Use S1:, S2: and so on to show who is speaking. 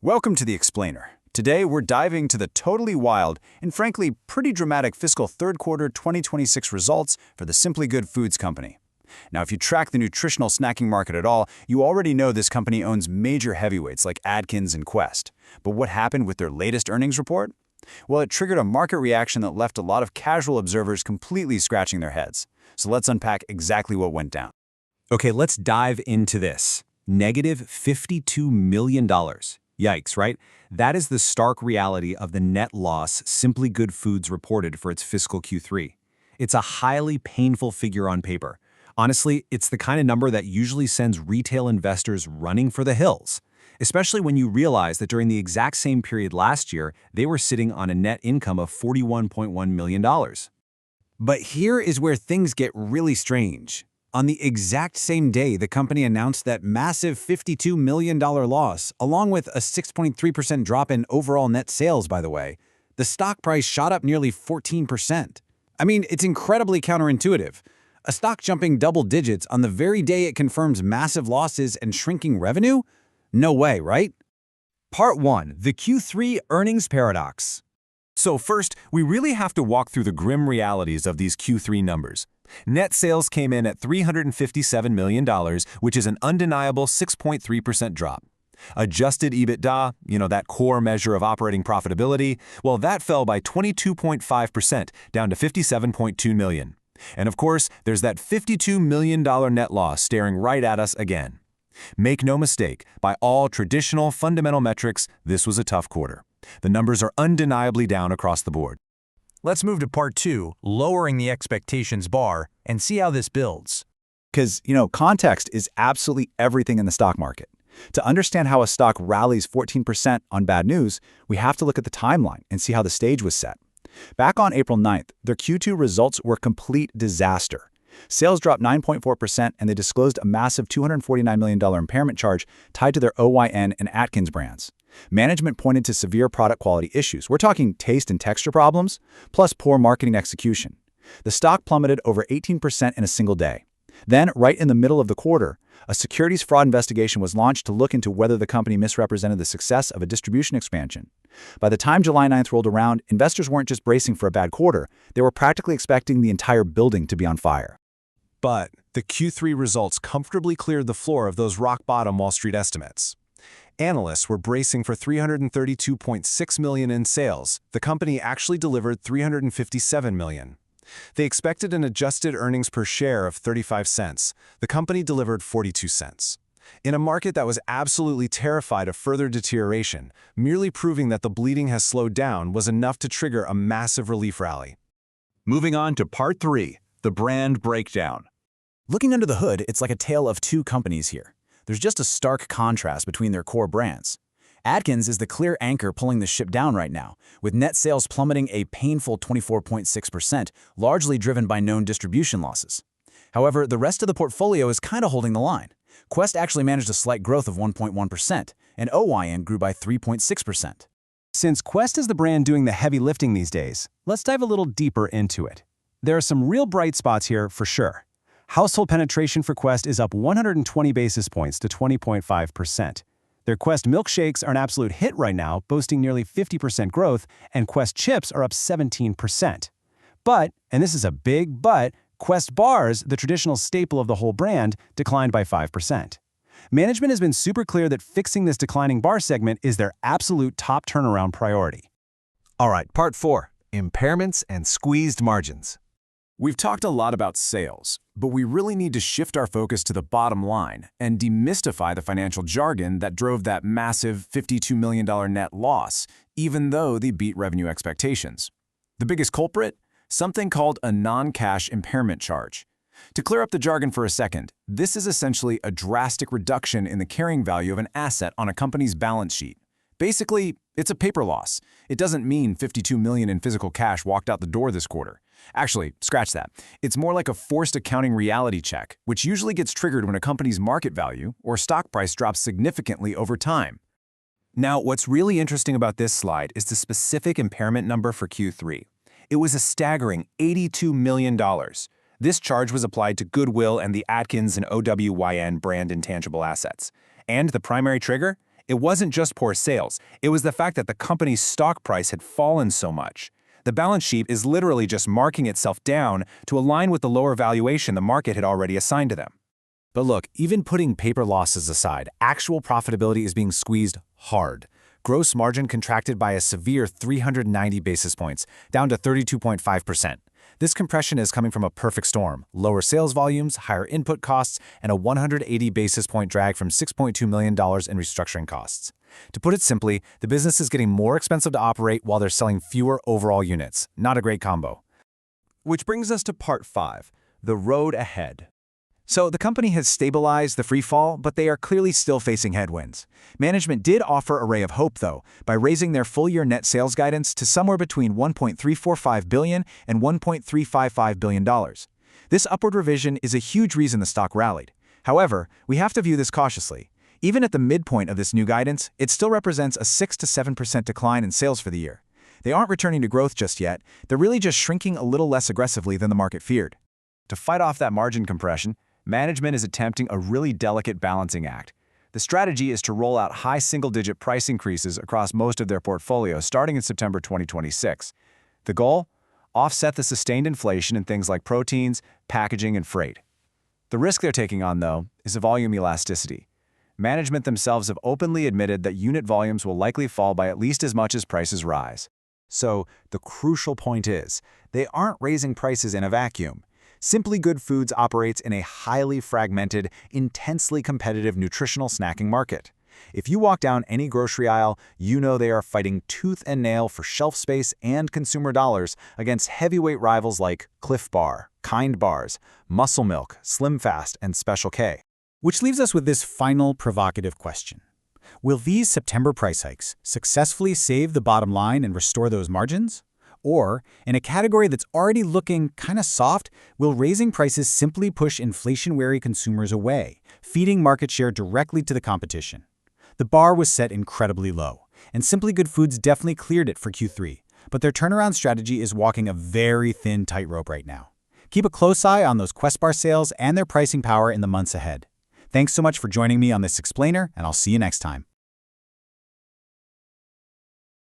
S1: Welcome to The Explainer. Today, we're diving to the totally wild and frankly pretty dramatic fiscal third quarter 2026 results for the Simply Good Foods Company. Now, if you track the nutritional snacking market at all, you already know this company owns major heavyweights like Atkins and Quest. But what happened with their latest earnings report? Well, it triggered a market reaction that left a lot of casual observers completely scratching their heads. So let's unpack exactly what went down.
S2: Okay, let's dive into this. Negative $52 million. Yikes, right? That is the stark reality of the net loss Simply Good Foods reported for its fiscal Q3. It's a highly painful figure on paper. Honestly, it's the kind of number that usually sends retail investors running for the hills, especially when you realize that during the exact same period last year, they were sitting on a net income of $41.1 million. But here is where things get really strange. On the exact same day, the company announced that massive $52 million loss, along with a 6.3% drop in overall net sales, by the way. The stock price shot up nearly 14%. I mean, it's incredibly counterintuitive. A stock jumping double digits on the very day it confirms massive losses and shrinking revenue? No way, right?
S3: Part 1. The Q3 Earnings Paradox.
S2: So first, we really have to walk through the grim realities of these Q3 numbers. Net sales came in at $357 million, which is an undeniable 6.3% drop. Adjusted EBITDA, that core measure of operating profitability, well, that fell by 22.5%, down to $57.2 million. And of course, there's that $52 million net loss staring right at us again. Make no mistake, by all traditional fundamental metrics, this was a tough quarter. The numbers are undeniably down across the board.
S3: Let's move to Part 2, lowering the expectations bar, and see how this builds.
S1: Because, context is absolutely everything in the stock market. To understand how a stock rallies 14% on bad news, we have to look at the timeline and see how the stage was set. Back on April 9th, their Q2 results were a complete disaster. Sales dropped 9.4%, and they disclosed a massive $249 million impairment charge tied to their OYN and Atkins brands. Management pointed to severe product quality issues. We're talking taste and texture problems, plus poor marketing execution. The stock plummeted over 18% in a single day. Then, right in the middle of the quarter, a securities fraud investigation was launched to look into whether the company misrepresented the success of a distribution expansion. By the time July 9th rolled around, investors weren't just bracing for a bad quarter, they were practically expecting the entire building to be on fire.
S2: But the Q3 results comfortably cleared the floor of those rock-bottom Wall Street estimates. Analysts were bracing for $332.6 million in sales. The company actually delivered $357 million. They expected an adjusted earnings per share of 35 cents. The company delivered 42 cents. In a market that was absolutely terrified of further deterioration, merely proving that the bleeding has slowed down was enough to trigger a massive relief rally.
S1: Moving on to Part 3, the brand breakdown. Looking under the hood, it's like a tale of two companies here. There's just a stark contrast between their core brands. Atkins is the clear anchor pulling the ship down right now, with net sales plummeting a painful 24.6%, largely driven by known distribution losses. However, the rest of the portfolio is kind of holding the line. Quest actually managed a slight growth of 1.1%, and OYN grew by 3.6%.
S3: Since Quest is the brand doing the heavy lifting these days, let's dive a little deeper into it. There are some real bright spots here for sure. Household penetration for Quest is up 120 basis points to 20.5%. Their Quest milkshakes are an absolute hit right now, boasting nearly 50% growth, and Quest chips are up 17%. But, and this is a big but, Quest bars, the traditional staple of the whole brand, declined by 5%. Management has been super clear that fixing this declining bar segment is their absolute top turnaround priority.
S2: All right, Part 4, impairments and squeezed margins.
S1: We've talked a lot about sales, but we really need to shift our focus to the bottom line and demystify the financial jargon that drove that massive $52 million net loss, even though they beat revenue expectations. The biggest culprit? Something called a non-cash impairment charge. To clear up the jargon for a second, this is essentially a drastic reduction in the carrying value of an asset on a company's balance sheet. Basically, it's a paper loss. It doesn't mean $52 million in physical cash walked out the door this quarter. Actually, scratch that. It's more like a forced accounting reality check, which usually gets triggered when a company's market value or stock price drops significantly over time.
S2: Now, what's really interesting about this slide is the specific impairment number for Q3. It was a staggering $82 million. This charge was applied to goodwill and the Atkins and OWYN brand intangible assets. And the primary trigger? It wasn't just poor sales, it was the fact that the company's stock price had fallen so much. The balance sheet is literally just marking itself down to align with the lower valuation the market had already assigned to them.
S1: But look, even putting paper losses aside, actual profitability is being squeezed hard. Gross margin contracted by a severe 390 basis points, down to 32.5%. This compression is coming from a perfect storm: lower sales volumes, higher input costs, and a 180 basis point drag from $6.2 million in restructuring costs. To put it simply, the business is getting more expensive to operate while they're selling fewer overall units. Not a great combo.
S3: Which brings us to part 5, the road ahead.
S1: So the company has stabilized the free fall, but they are clearly still facing headwinds. Management did offer a ray of hope, though, by raising their full-year net sales guidance to somewhere between $1.345 billion and $1.355 billion. This upward revision is a huge reason the stock rallied. However, we have to view this cautiously. Even at the midpoint of this new guidance, it still represents a 6 to 7% decline in sales for the year. They aren't returning to growth just yet, they're really just shrinking a little less aggressively than the market feared.
S3: To fight off that margin compression, management is attempting a really delicate balancing act. The strategy is to roll out high single-digit price increases across most of their portfolio starting in September 2026. The goal? Offset the sustained inflation in things like proteins, packaging, and freight. The risk they're taking on, though, is a volume elasticity. Management themselves have openly admitted that unit volumes will likely fall by at least as much as prices rise. So, the crucial point is, they aren't raising prices in a vacuum. Simply Good Foods operates in a highly fragmented, intensely competitive nutritional snacking market. If you walk down any grocery aisle, you know they are fighting tooth and nail for shelf space and consumer dollars against heavyweight rivals like Cliff Bar, Kind Bars, Muscle Milk, Slim Fast, and Special K.
S1: Which leaves us with this final provocative question. Will these September price hikes successfully save the bottom line and restore those margins? Or, in a category that's already looking kind of soft, will raising prices simply push inflation-wary consumers away, feeding market share directly to the competition? The bar was set incredibly low, and Simply Good Foods definitely cleared it for Q3, but their turnaround strategy is walking a very thin tightrope right now. Keep a close eye on those Quest Bar sales and their pricing power in the months ahead. Thanks so much for joining me on this explainer, and I'll see you next time.